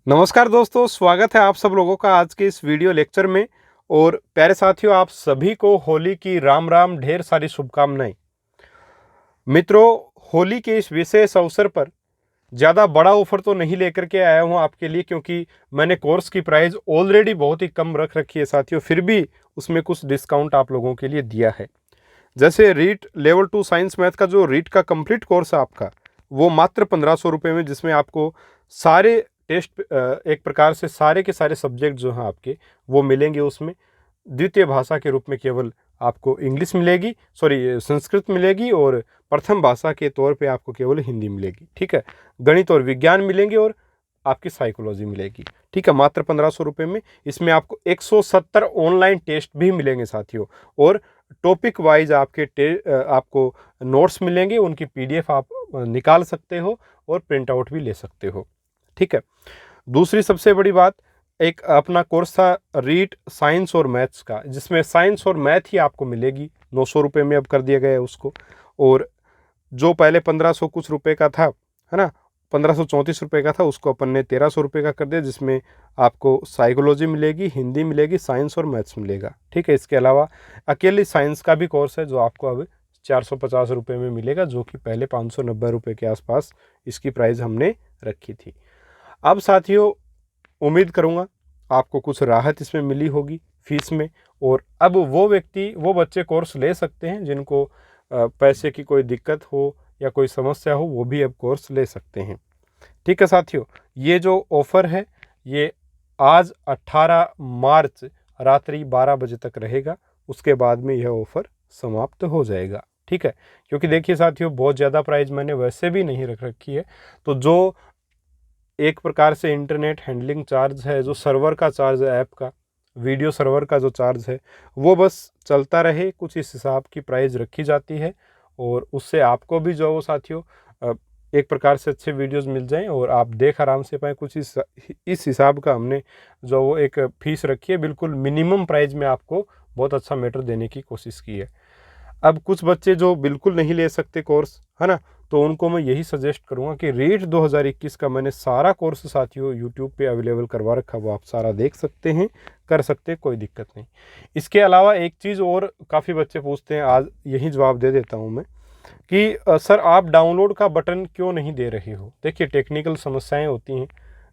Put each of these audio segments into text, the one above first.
नमस्कार दोस्तों, स्वागत है आप सब लोगों का आज के इस वीडियो लेक्चर में। और प्यारे साथियों, आप सभी को होली की राम राम ढेर सारी शुभकामनाएं। मित्रों, होली के इस विशेष अवसर पर ज़्यादा बड़ा ऑफर तो नहीं लेकर के आया हूं आपके लिए, क्योंकि मैंने कोर्स की प्राइस ऑलरेडी बहुत ही कम रख रखी है साथियों। फिर भी उसमें कुछ डिस्काउंट आप लोगों के लिए दिया है। जैसे रीट लेवल 2 साइंस मैथ का जो रीट का कंप्लीट कोर्स है आपका, वो मात्र 1500 रुपये में, जिसमें आपको सारे टेस्ट एक प्रकार से सारे के सारे सब्जेक्ट जो हैं आपके वो मिलेंगे। उसमें द्वितीय भाषा के रूप में केवल आपको इंग्लिश मिलेगी, संस्कृत मिलेगी, और प्रथम भाषा के तौर पे आपको केवल हिंदी मिलेगी। ठीक है, गणित और विज्ञान मिलेंगे और आपकी साइकोलॉजी मिलेगी। ठीक है, मात्र 1500 रुपये में। इसमें आपको 170 ऑनलाइन टेस्ट भी मिलेंगे साथियों, और टॉपिक वाइज आपको नोट्स मिलेंगे। उनकी पीडीएफ आप निकाल सकते हो और प्रिंट आउट भी ले सकते हो। ठीक है, दूसरी सबसे बड़ी बात, एक अपना कोर्स था रीट साइंस और मैथ्स का, जिसमें साइंस और मैथ ही आपको मिलेगी 900 रुपये में। अब कर दिया गया है उसको। और जो पहले 1500 कुछ रुपए का था, है ना, 1534 रुपये का था, उसको अपन ने 1300 रुपये का कर दिया, जिसमें आपको साइकोलॉजी मिलेगी, हिंदी मिलेगी, साइंस और मैथ्स मिलेगा। ठीक है, इसके अलावा अकेली साइंस का भी कोर्स है जो आपको अब 450 रुपये में मिलेगा, जो कि पहले 590 रुपये के आसपास इसकी प्राइस हमने रखी थी। अब साथियों, उम्मीद करूँगा आपको कुछ राहत इसमें मिली होगी फीस में, और अब वो बच्चे कोर्स ले सकते हैं जिनको पैसे की कोई दिक्कत हो या कोई समस्या हो, वो भी अब कोर्स ले सकते हैं। ठीक है साथियों, ये जो ऑफ़र है ये आज 18 मार्च रात्रि 12 बजे तक रहेगा। उसके बाद में यह ऑफ़र समाप्त हो जाएगा। ठीक है, क्योंकि देखिए साथियों, बहुत ज़्यादा प्राइस मैंने वैसे भी नहीं रख रखी है। तो जो एक प्रकार से इंटरनेट हैंडलिंग चार्ज है, जो सर्वर का चार्ज है, ऐप का वीडियो सर्वर का जो चार्ज है, वो बस चलता रहे, कुछ इस हिसाब की प्राइस रखी जाती है। और उससे आपको भी जो वो साथियों एक प्रकार से अच्छे वीडियोस मिल जाएं और आप देख आराम से पाएँ। कुछ इस हिसाब का हमने जो वो एक फ़ीस रखी है, बिल्कुल मिनिमम प्राइस में आपको बहुत अच्छा मैटर देने की कोशिश की है। अब कुछ बच्चे जो बिल्कुल नहीं ले सकते कोर्स, है ना, तो उनको मैं यही सजेस्ट करूंगा कि रीट 2021 का मैंने सारा कोर्स साथियों यूट्यूब पे अवेलेबल करवा रखा, वो आप सारा देख सकते हैं, कर सकते हैं, कोई दिक्कत नहीं। इसके अलावा एक चीज़ और काफ़ी बच्चे पूछते हैं, आज यही जवाब दे देता हूं मैं कि सर आप डाउनलोड का बटन क्यों नहीं दे रहे हो। देखिए, टेक्निकल समस्याएँ होती हैं,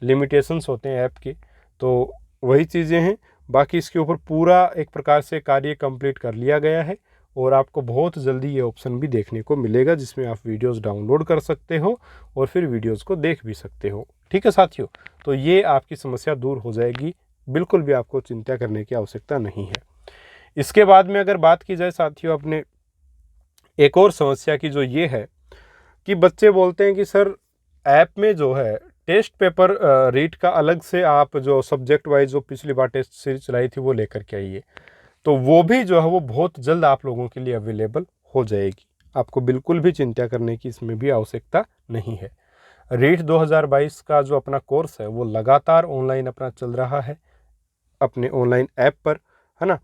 लिमिटेशंस होते हैं ऐप के, तो वही चीज़ें हैं। बाकी इसके ऊपर पूरा एक प्रकार से कार्य कंप्लीट कर लिया गया है, और आपको बहुत जल्दी ये ऑप्शन भी देखने को मिलेगा, जिसमें आप वीडियोस डाउनलोड कर सकते हो और फिर वीडियोस को देख भी सकते हो। ठीक है साथियों, तो ये आपकी समस्या दूर हो जाएगी, बिल्कुल भी आपको चिंता करने की आवश्यकता नहीं है। इसके बाद में अगर बात की जाए साथियों अपने एक और समस्या की, जो ये है कि बच्चे बोलते हैं कि सर ऐप में जो है टेस्ट पेपर रीट का अलग से आप जो सब्जेक्ट वाइज जो पिछली बार टेस्ट सीरीज चलाई थी वो लेकर के आइए। तो वो भी जो है वो बहुत जल्द आप लोगों के लिए अवेलेबल हो जाएगी। आपको बिल्कुल भी चिंता करने की इसमें भी आवश्यकता नहीं है। रीट 2022 का जो अपना कोर्स है वो लगातार ऑनलाइन अपना चल रहा है अपने ऑनलाइन ऐप पर, है ना।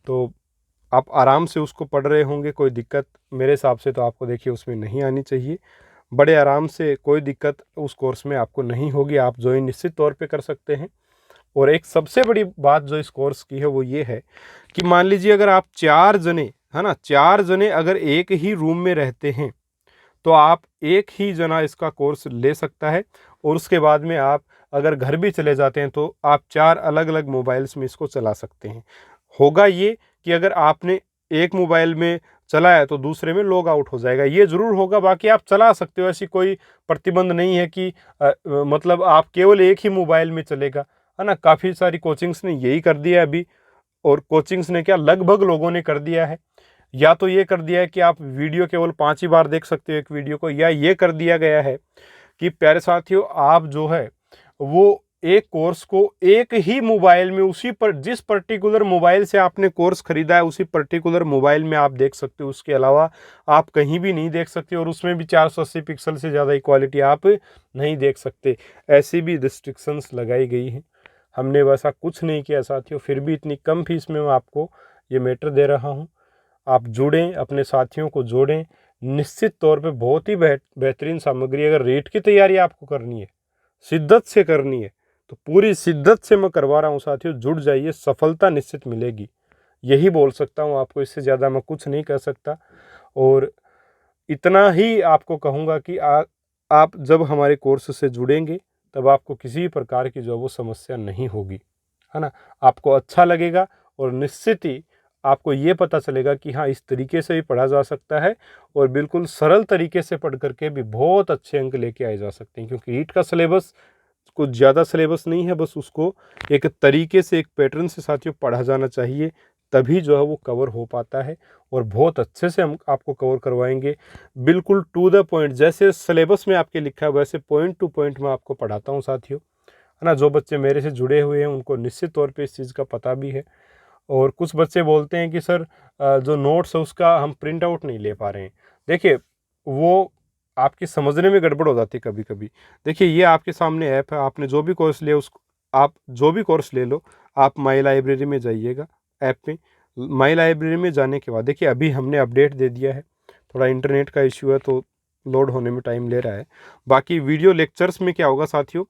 तो आप आराम से उसको पढ़ रहे होंगे, कोई दिक्कत मेरे हिसाब से तो आपको देखिए उसमें नहीं आनी चाहिए। बड़े आराम से कोई दिक्कत उस कोर्स में आपको नहीं होगी, आप ज्वाइन निश्चित तौर पे कर सकते हैं। और एक सबसे बड़ी बात जो इस कोर्स की है वो ये है कि मान लीजिए अगर आप 4 जने, है ना, 4 जने अगर एक ही रूम में रहते हैं, तो आप एक ही जना इसका कोर्स ले सकता है। और उसके बाद में आप अगर घर भी चले जाते हैं तो आप 4 अलग अलग मोबाइल्स में इसको चला सकते हैं। होगा ये कि अगर आपने एक मोबाइल में चलाया तो दूसरे में लॉग आउट हो जाएगा, ये ज़रूर होगा। बाकी आप चला सकते हो, ऐसी कोई प्रतिबंध नहीं है कि मतलब आप केवल एक ही मोबाइल में चलेगा, है ना। काफ़ी सारी कोचिंग्स ने यही कर दिया है अभी, और कोचिंग्स ने क्या, लगभग लोगों ने कर दिया है। या तो ये कर दिया है कि आप वीडियो केवल 5 ही बार देख सकते हो एक वीडियो को, या ये कर दिया गया है कि प्यारे साथियों आप जो है वो एक कोर्स को एक ही मोबाइल में, उसी पर जिस पर्टिकुलर मोबाइल से आपने कोर्स खरीदा है उसी पर्टिकुलर मोबाइल में आप देख सकते हो। उसके अलावा आप कहीं भी नहीं देख सकते, और उसमें भी 480 पिक्सल से ज़्यादा की क्वालिटी आप नहीं देख सकते। ऐसी भी रिस्ट्रिक्शंस लगाई गई हैं। हमने वैसा कुछ नहीं किया साथियों, फिर भी इतनी कम फीस में मैं आपको ये मैटर दे रहा हूँ। आप जुड़ें, अपने साथियों को जोड़ें, निश्चित तौर पे बहुत ही बेहतरीन सामग्री। अगर रीट की तैयारी आपको करनी है, शिद्दत से करनी है, तो पूरी शिद्दत से मैं करवा रहा हूँ साथियों, जुड़ जाइए, सफलता निश्चित मिलेगी। यही बोल सकता हूँ आपको, इससे ज़्यादा मैं कुछ नहीं कह सकता। और इतना ही आपको कहूँगा कि आप जब हमारे कोर्स से जुड़ेंगे तब आपको किसी भी प्रकार की जो वो समस्या नहीं होगी, है ना। आपको अच्छा लगेगा और निश्चित ही आपको ये पता चलेगा कि हाँ, इस तरीके से भी पढ़ा जा सकता है और बिल्कुल सरल तरीके से पढ़ करके भी बहुत अच्छे अंक लेके आए जा सकते हैं। क्योंकि ईट का सिलेबस कुछ ज़्यादा सिलेबस नहीं है, बस उसको एक तरीके से, एक पैटर्न से साथियों पढ़ा जाना चाहिए, तभी जो है वो कवर हो पाता है। और बहुत अच्छे से हम आपको कवर करवाएंगे, बिल्कुल टू द पॉइंट, जैसे सिलेबस में आपके लिखा है वैसे पॉइंट टू पॉइंट मैं आपको पढ़ाता हूँ साथियों, है ना। जो बच्चे मेरे से जुड़े हुए हैं उनको निश्चित तौर पे इस चीज़ का पता भी है। और कुछ बच्चे बोलते हैं कि सर जो नोट्स है उसका हम प्रिंट आउट नहीं ले पा रहे हैं। देखिए, वो आपकी समझने में गड़बड़ हो जाती है कभी कभी। देखिए, ये आपके सामने ऐप है, आपने जो भी कोर्स लिया उसको, आप जो भी कोर्स ले लो, आप माई लाइब्रेरी में जाइएगा, ऐप में माई लाइब्रेरी में जाने के बाद देखिए अभी हमने अपडेट दे दिया है, थोड़ा इंटरनेट का इश्यू है तो लोड होने में टाइम ले रहा है। बाकी वीडियो लेक्चर्स में क्या होगा साथियों,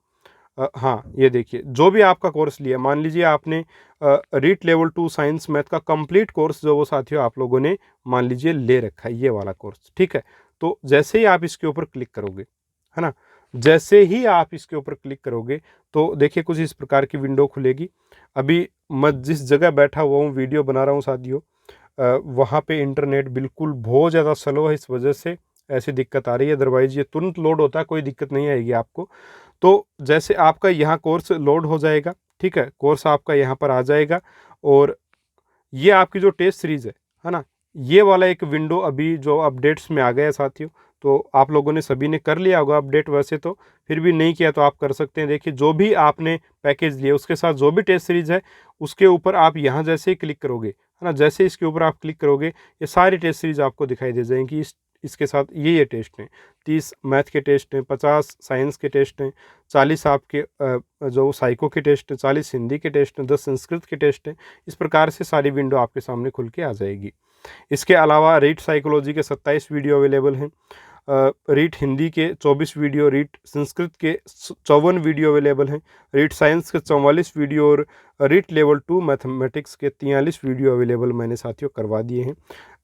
हाँ, ये देखिए, जो भी आपका कोर्स लिया, मान लीजिए आपने रीट लेवल 2 साइंस मैथ का कंप्लीट कोर्स जो वो साथियों आप लोगों ने मान लीजिए ले रखा है, ये वाला कोर्स, ठीक है। तो जैसे ही आप इसके ऊपर क्लिक करोगे, है ना, जैसे ही आप इसके ऊपर क्लिक करोगे तो देखिए कुछ इस प्रकार की विंडो खुलेगी। अभी मैं जिस जगह बैठा हुआ हूँ वीडियो बना रहा हूँ साथियों, वहाँ पे इंटरनेट बिल्कुल बहुत ज़्यादा स्लो है, इस वजह से ऐसी दिक्कत आ रही है। अदरवाइज ये तुरंत लोड होता है, कोई दिक्कत नहीं आएगी आपको। तो जैसे आपका यहाँ कोर्स लोड हो जाएगा, ठीक है, कोर्स आपका यहाँ पर आ जाएगा और ये आपकी जो टेस्ट सीरीज़ है ना, ये वाला एक विंडो अभी जो अपडेट्स में आ गया है साथियों। तो आप लोगों ने सभी ने कर लिया होगा अपडेट, वैसे तो फिर भी नहीं किया तो आप कर सकते हैं। देखिए, जो भी आपने पैकेज लिया उसके साथ जो भी टेस्ट सीरीज़ है उसके ऊपर आप यहाँ जैसे ही क्लिक करोगे, है ना, जैसे इसके ऊपर आप क्लिक करोगे ये सारी टेस्ट सीरीज़ आपको दिखाई दे जाएंगी। इसके साथ ये टेस्ट हैं, 30 मैथ के टेस्ट हैं, 50 साइंस के टेस्ट हैं, 40 आपके जो साइको के टेस्ट हैं, 40 हिंदी के टेस्ट हैं, 10 संस्कृत के टेस्ट हैं। इस प्रकार से सारी विंडो आपके सामने खुल के आ जाएगी। इसके अलावा रीट साइकोलॉजी के 27 वीडियो अवेलेबल हैं, रीट हिंदी के 24 वीडियो, रीट संस्कृत के 54 वीडियो अवेलेबल हैं, रीट साइंस के 44 वीडियो और रीट लेवल 2 मैथमेटिक्स के 43 वीडियो अवेलेबल मैंने साथियों करवा दिए हैं।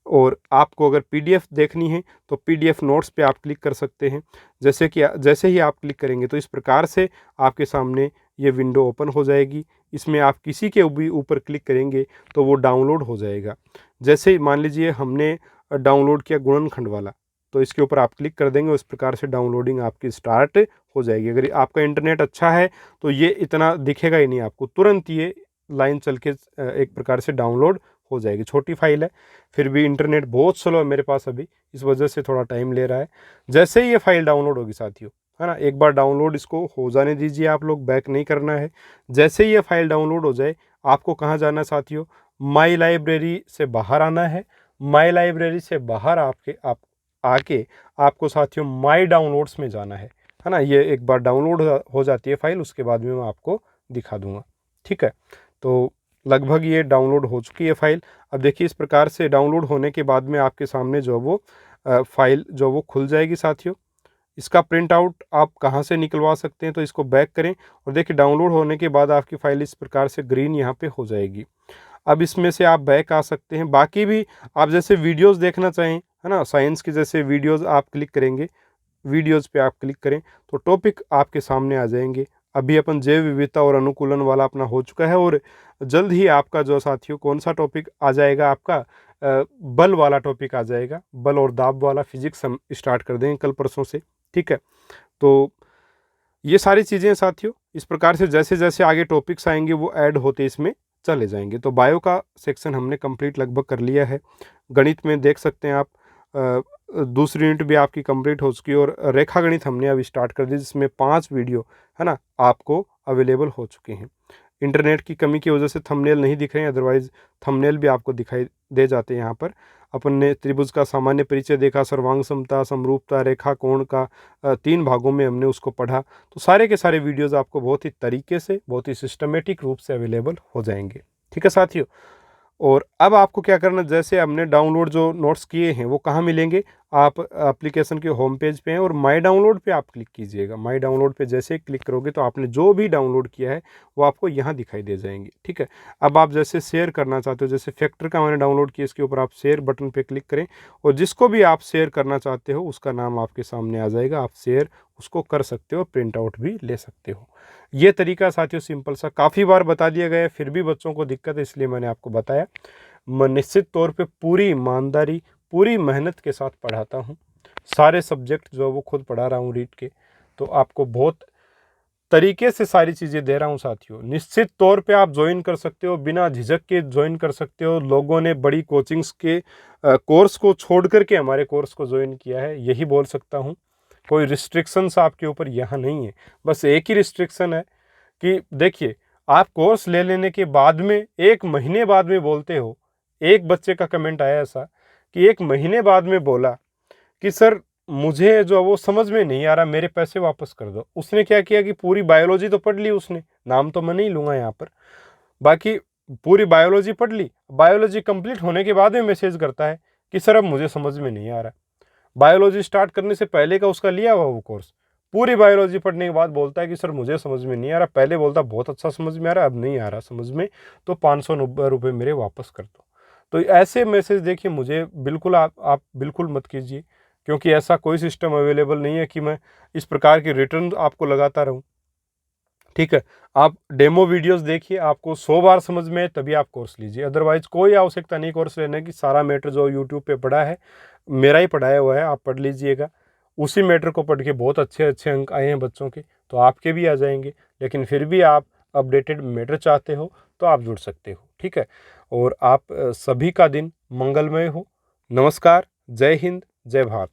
और आपको अगर पीडीएफ देखनी है तो पीडीएफ नोट्स पे आप क्लिक कर सकते हैं। जैसे ही आप क्लिक करेंगे तो इस प्रकार से आपके सामने ये विंडो ओपन हो जाएगी। इसमें आप किसी के भी ऊपर क्लिक करेंगे तो वो डाउनलोड हो जाएगा। जैसे ही मान लीजिए हमने डाउनलोड किया गुणनखंड वाला, तो इसके ऊपर आप क्लिक कर देंगे, उस प्रकार से डाउनलोडिंग आपकी स्टार्ट हो जाएगी। अगर आपका इंटरनेट अच्छा है तो ये इतना दिखेगा ही नहीं आपको, तुरंत ये लाइन चल के एक प्रकार से डाउनलोड हो जाएगी। छोटी फाइल है, फिर भी इंटरनेट बहुत स्लो है मेरे पास अभी, इस वजह से थोड़ा टाइम ले रहा है। जैसे ही ये फाइल डाउनलोड होगी साथियों, है ना, एक बार डाउनलोड इसको हो जाने दीजिए, आप लोग बैक नहीं करना है। जैसे ही ये फाइल डाउनलोड हो जाए, आपको कहाँ जाना है साथियों, माई लाइब्रेरी से बाहर आना है। माई लाइब्रेरी से बाहर आप आके आपको साथियों माई डाउनलोड्स में जाना है ना। ये एक बार डाउनलोड हो जाती है फाइल, उसके बाद में मैं आपको दिखा दूंगा, ठीक है। तो लगभग ये डाउनलोड हो चुकी है फाइल। अब देखिए, इस प्रकार से डाउनलोड होने के बाद में आपके सामने जो वो फाइल जो वो खुल जाएगी साथियों। इसका प्रिंट आउट आप कहाँ से निकलवा सकते हैं, तो इसको बैक करें और देखिए डाउनलोड होने के बाद आपकी फ़ाइल इस प्रकार से ग्रीन यहाँ पे हो जाएगी। अब इसमें से आप बैक आ सकते हैं। बाकी भी आप जैसे वीडियोस देखना चाहें, है ना, साइंस की जैसे वीडियोस आप क्लिक करेंगे, वीडियोस पे आप क्लिक करें तो टॉपिक आपके सामने आ जाएंगे। अभी अपन जैव विविधता और अनुकूलन वाला अपना हो चुका है और जल्द ही आपका जो साथियों कौन सा टॉपिक आ जाएगा, आपका बल वाला टॉपिक आ जाएगा। बल और दाब वाला फिजिक्स हम स्टार्ट कर देंगे कल परसों से, ठीक है। तो ये सारी चीज़ें साथियों इस प्रकार से जैसे जैसे आगे टॉपिक्स आएंगे वो ऐड होते इसमें चले जाएंगे। तो बायो का सेक्शन हमने कंप्लीट लगभग कर लिया है। गणित में देख सकते हैं आप, दूसरी यूनिट भी आपकी कंप्लीट हो चुकी है और रेखा गणित हमने अभी स्टार्ट कर दी, जिसमें 5 वीडियो, है ना, आपको अवेलेबल हो चुके हैं। इंटरनेट की कमी की वजह से थंबनेल नहीं दिख रहे हैं, अदरवाइज थंबनेल भी आपको दिखाई दे जाते हैं। यहाँ पर अपन ने त्रिभुज का सामान्य परिचय देखा, सर्वांग समता, समरूपता, रेखा कोण का 3 भागों में हमने उसको पढ़ा। तो सारे के सारे वीडियोस आपको बहुत ही तरीके से, बहुत ही सिस्टमेटिक रूप से अवेलेबल हो जाएंगे, ठीक है साथियों। और अब आपको क्या करना, जैसे हमने डाउनलोड जो नोट्स किए हैं वो कहाँ मिलेंगे, आप एप्लीकेशन के होम पेज पे हैं और माई डाउनलोड पे आप क्लिक कीजिएगा। माई डाउनलोड पे जैसे ही क्लिक करोगे तो आपने जो भी डाउनलोड किया है वो आपको यहाँ दिखाई दे जाएंगे। ठीक है, अब आप जैसे शेयर करना चाहते हो, जैसे फैक्टर का मैंने डाउनलोड किया, इसके ऊपर आप शेयर बटन पे क्लिक करें और जिसको भी आप शेयर करना चाहते हो उसका नाम आपके सामने आ जाएगा, आप शेयर उसको कर सकते हो, प्रिंट आउट भी ले सकते हो। ये तरीका साथियों सिंपल सा, काफ़ी बार बता दिया गया है फिर भी बच्चों को दिक्कत है, इसलिए मैंने आपको बताया। मैं निश्चित तौर पे पूरी ईमानदारी पूरी मेहनत के साथ पढ़ाता हूँ, सारे सब्जेक्ट जो वो खुद पढ़ा रहा हूँ रीड के, तो आपको बहुत तरीके से सारी चीज़ें दे रहा हूँ साथियों। निश्चित तौर पे आप ज्वाइन कर सकते हो, बिना झिझक के ज्वाइन कर सकते हो। लोगों ने बड़ी कोचिंग्स के कोर्स को छोड़ करके हमारे कोर्स को ज्वाइन किया है, यही बोल सकता हूँ। कोई रिस्ट्रिक्शंस आपके ऊपर यहाँ नहीं है, बस एक ही रिस्ट्रिक्शन है कि देखिए, आप कोर्स ले लेने के बाद में 1 महीने बाद में बोलते हो, एक बच्चे का कमेंट आया ऐसा कि 1 महीने बाद में बोला कि सर मुझे जो वो समझ में नहीं आ रहा, मेरे पैसे वापस कर दो। उसने क्या किया कि पूरी बायोलॉजी तो पढ़ ली उसने, नाम तो मैं नहीं लूँगा यहाँ पर, बाकी पूरी बायोलॉजी पढ़ ली। बायोलॉजी कंप्लीट होने के बाद में मैसेज करता है कि सर अब मुझे समझ में नहीं आ रहा। बायोलॉजी स्टार्ट करने से पहले का उसका लिया हुआ वो कोर्स, पूरी बायोलॉजी पढ़ने के बाद बोलता है कि सर मुझे समझ में नहीं आ रहा। पहले बोलता बहुत अच्छा समझ में आ रहा, अब नहीं आ रहा समझ में, तो 590 रुपये मेरे वापस कर दो। तो ऐसे मैसेज देखिए मुझे बिल्कुल आप बिल्कुल मत कीजिए, क्योंकि ऐसा कोई सिस्टम अवेलेबल नहीं है कि मैं इस प्रकार की रिटर्न आपको लगाता रहूं। ठीक है, आप डेमो वीडियोस देखिए, आपको 100 बार समझ में तभी आप कोर्स लीजिए, अदरवाइज कोई आवश्यकता नहीं कोर्स लेने की। सारा मैटर जो यूट्यूब पे पढ़ा है मेरा ही पढ़ाया हुआ है, आप पढ़ लीजिएगा। उसी मैटर को पढ़ के बहुत अच्छे अच्छे अंक आए हैं बच्चों के, तो आपके भी आ जाएंगे। लेकिन फिर भी आप अपडेटेड मैटर चाहते हो तो आप जुड़ सकते हो। ठीक है, और आप सभी का दिन मंगलमय हो। नमस्कार, जय हिंद, जय भारत।